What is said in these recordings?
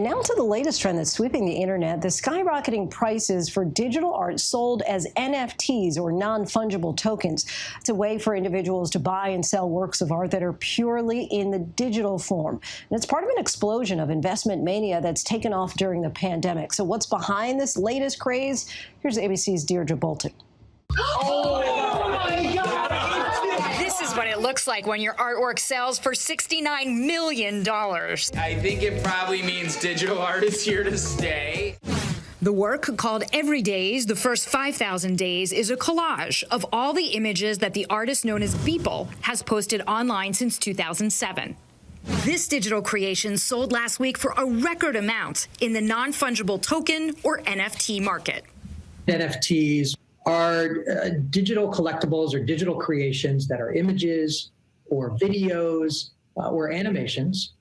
Now to the latest trend that's sweeping the internet, the skyrocketing prices for digital art sold as NFTs, or non-fungible tokens. It's a way for individuals to buy and sell works of art that are purely in the digital form. And it's part of an explosion of investment mania that's taken off during the pandemic. So what's behind this latest craze? Here's ABC's Deirdre Bolton. Oh my God! This is what it looks like when your artwork sells for $69 million. I think it probably means digital art is here to stay. The work, called Everydays, the first 5,000 days, is a collage of all the images that the artist known as Beeple has posted online since 2007. This digital creation sold last week for a record amount in the non-fungible token, or NFT, market. NFTs are digital collectibles or digital creations that are images or videos or animations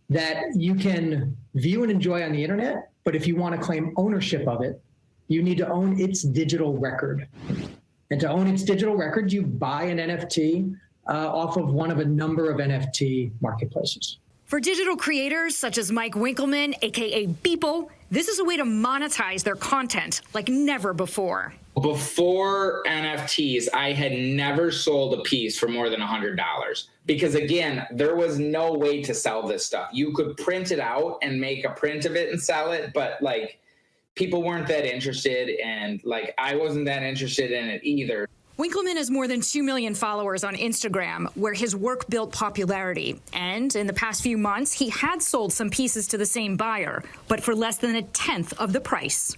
that you can view and enjoy on the internet. But if you want to claim ownership of it, you need to own its digital record. And to own its digital record, you buy an NFT off of one of a number of NFT marketplaces. For digital creators such as Mike Winkleman, aka Beeple, this is a way to monetize their content like never before. Before NFTs, I had never sold a piece for more than $100 because, again, there was no way to sell this stuff. You could print it out and make a print of it and sell it, but like people weren't that interested, and like I wasn't that interested in it either. Winkleman has more than 2 million followers on Instagram, where his work built popularity. And in the past few months, he had sold some pieces to the same buyer, but for less than a tenth of the price.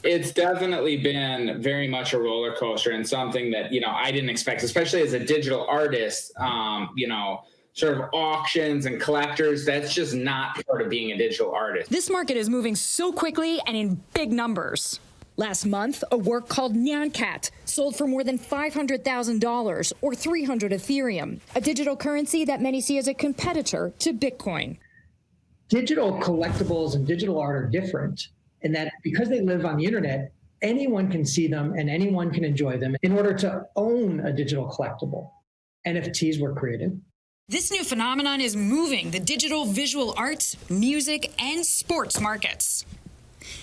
It's definitely been very much a roller coaster, and something that, I didn't expect, especially as a digital artist. Sort of auctions and collectors, that's just not part of being a digital artist. This market is moving so quickly and in big numbers. Last month, a work called Nyancat sold for more than $500,000, or 300 Ethereum, a digital currency that many see as a competitor to Bitcoin. Digital collectibles and digital art are different in that because they live on the internet, anyone can see them and anyone can enjoy them. In order to own a digital collectible, NFTs were created. This new phenomenon is moving the digital visual arts, music, and sports markets.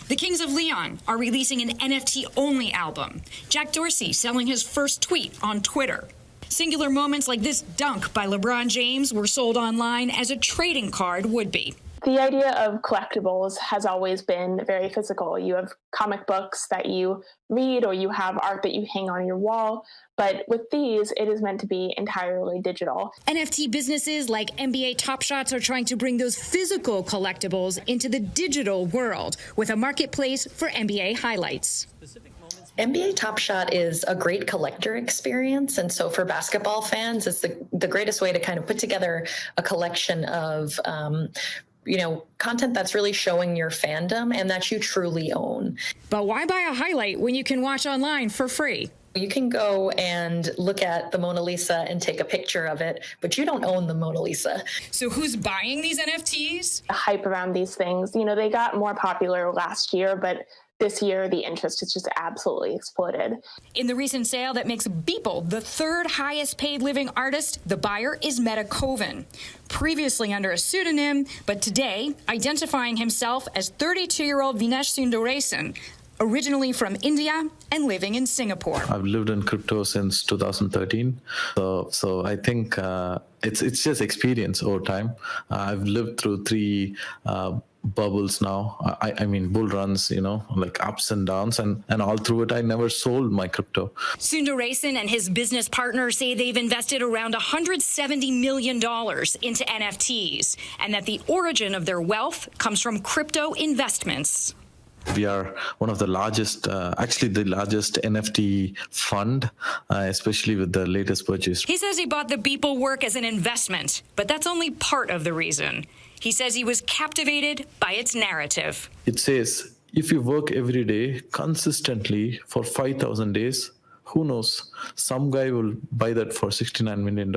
The Kings of Leon are releasing an NFT-only album. Jack Dorsey selling his first tweet on Twitter. Singular moments like this dunk by LeBron James were sold online as a trading card would be. The idea of collectibles has always been very physical. You have comic books that you read, or you have art that you hang on your wall. But with these, it is meant to be entirely digital. NFT businesses like NBA Top Shots are trying to bring those physical collectibles into the digital world with a marketplace for NBA highlights. NBA Top Shot is a great collector experience. And so for basketball fans, it's the greatest way to kind of put together a collection of content that's really showing your fandom and that you truly own. But why buy a highlight when you can watch online for free? You can go and look at the Mona Lisa and take a picture of it, but you don't own the Mona Lisa. So who's buying these NFTs? The hype around these things, they got more popular last year, but this year, the interest has just absolutely exploded. In the recent sale that makes Beeple the third highest paid living artist, the buyer is Meta Kovan, previously under a pseudonym, but today identifying himself as 32-year-old Vinesh Sundaresan, originally from India and living in Singapore. I've lived in crypto since 2013, so I think it's just experience over time. I've lived through three bubbles now. I mean bull runs, like ups and downs, and all through it I never sold my crypto. Sundaresan and his business partner say they've invested around $170 million into NFTs, and that the origin of their wealth comes from crypto investments. We are one of the largest, actually the largest NFT fund, especially with the latest purchase. He says he bought the Beeple work as an investment, but that's only part of the reason. He says he was captivated by its narrative. It says, if you work every day consistently for 5,000 days, who knows, some guy will buy that for $69 million.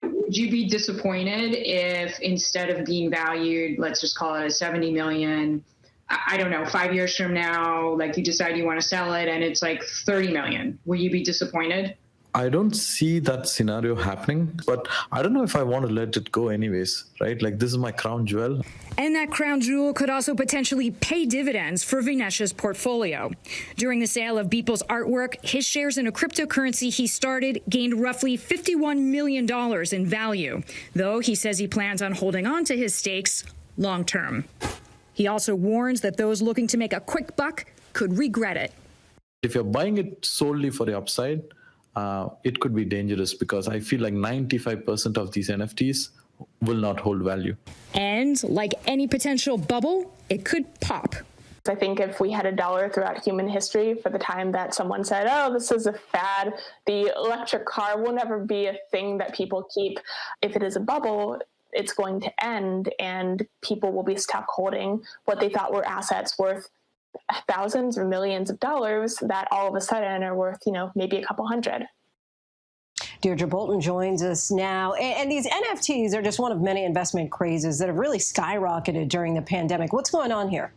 Would you be disappointed if instead of being valued, let's just call it a 70 million, I don't know, 5 years from now, like you decide you want to sell it and it's like 30 million? Will you be disappointed? I don't see that scenario happening, but I don't know if I want to let it go anyways, right? Like, this is my crown jewel. And that crown jewel could also potentially pay dividends for Vinesh's portfolio. During the sale of Beeple's artwork, his shares in a cryptocurrency he started gained roughly $51 million in value, though he says he plans on holding on to his stakes long term. He also warns that those looking to make a quick buck could regret it. If you're buying it solely for the upside, it could be dangerous because I feel like 95% of these NFTs will not hold value. And like any potential bubble, it could pop. I think if we had a dollar throughout human history for the time that someone said, oh, this is a fad, the electric car will never be a thing that people keep. If it is a bubble, it's going to end and people will be stuck holding what they thought were assets worth thousands or millions of dollars that all of a sudden are worth, maybe a couple hundred. Deirdre Bolton joins us now. And these NFTs are just one of many investment crazes that have really skyrocketed during the pandemic. What's going on here?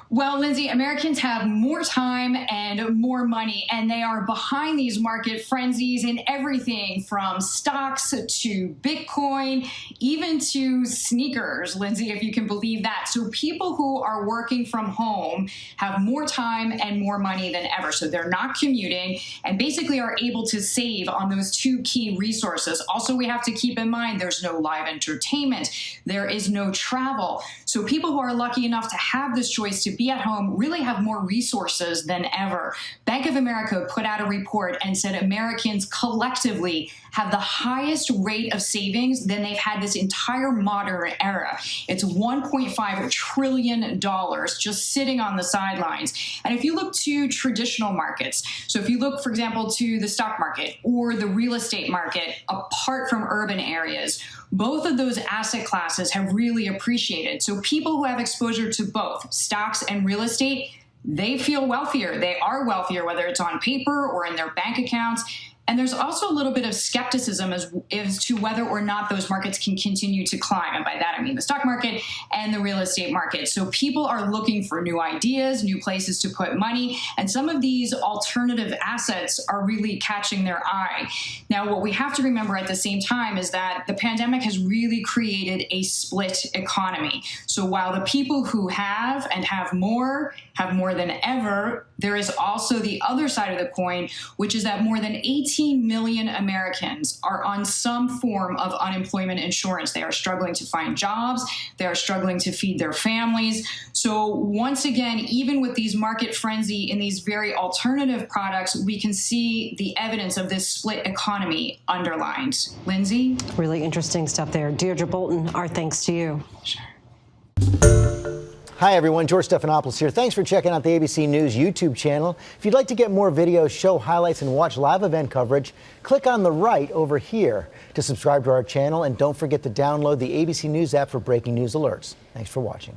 Well, Lindsay, Americans have more time and more money, and they are behind these market frenzies in everything from stocks to Bitcoin, even to sneakers, Lindsay, if you can believe that. So people who are working from home have more time and more money than ever. So they're not commuting and basically are able to save on those two key resources. Also, we have to keep in mind there's no live entertainment. There is no travel. So people who are lucky enough to have this choice to be at home really have more resources than ever. Bank of America put out a report and said Americans collectively have the highest rate of savings than they've had this entire modern era. It's $1.5 trillion just sitting on the sidelines. And if you look to traditional markets, so if you look, for example, to the stock market or the real estate market, apart from urban areas, both of those asset classes have really appreciated. So people who have exposure to both stocks and real estate, they feel wealthier. They are wealthier, whether it's on paper or in their bank accounts. And there's also a little bit of skepticism as to whether or not those markets can continue to climb. And by that, I mean the stock market and the real estate market. So people are looking for new ideas, new places to put money. And some of these alternative assets are really catching their eye. Now, what we have to remember at the same time is that the pandemic has really created a split economy. So while the people who have and have more than ever, there is also the other side of the coin, which is that more than 18 million Americans are on some form of unemployment insurance. They are struggling to find jobs. They are struggling to feed their families. So once again, even with these market frenzy in these very alternative products, we can see the evidence of this split economy underlined. Lindsay? Really interesting stuff there. Deirdre Bolton, our thanks to you. Sure. Hi, everyone. George Stephanopoulos here. Thanks for checking out the ABC News YouTube channel. If you'd like to get more videos, show highlights, and watch live event coverage, click on the right over here to subscribe to our channel. And don't forget to download the ABC News app for breaking news alerts. Thanks for watching.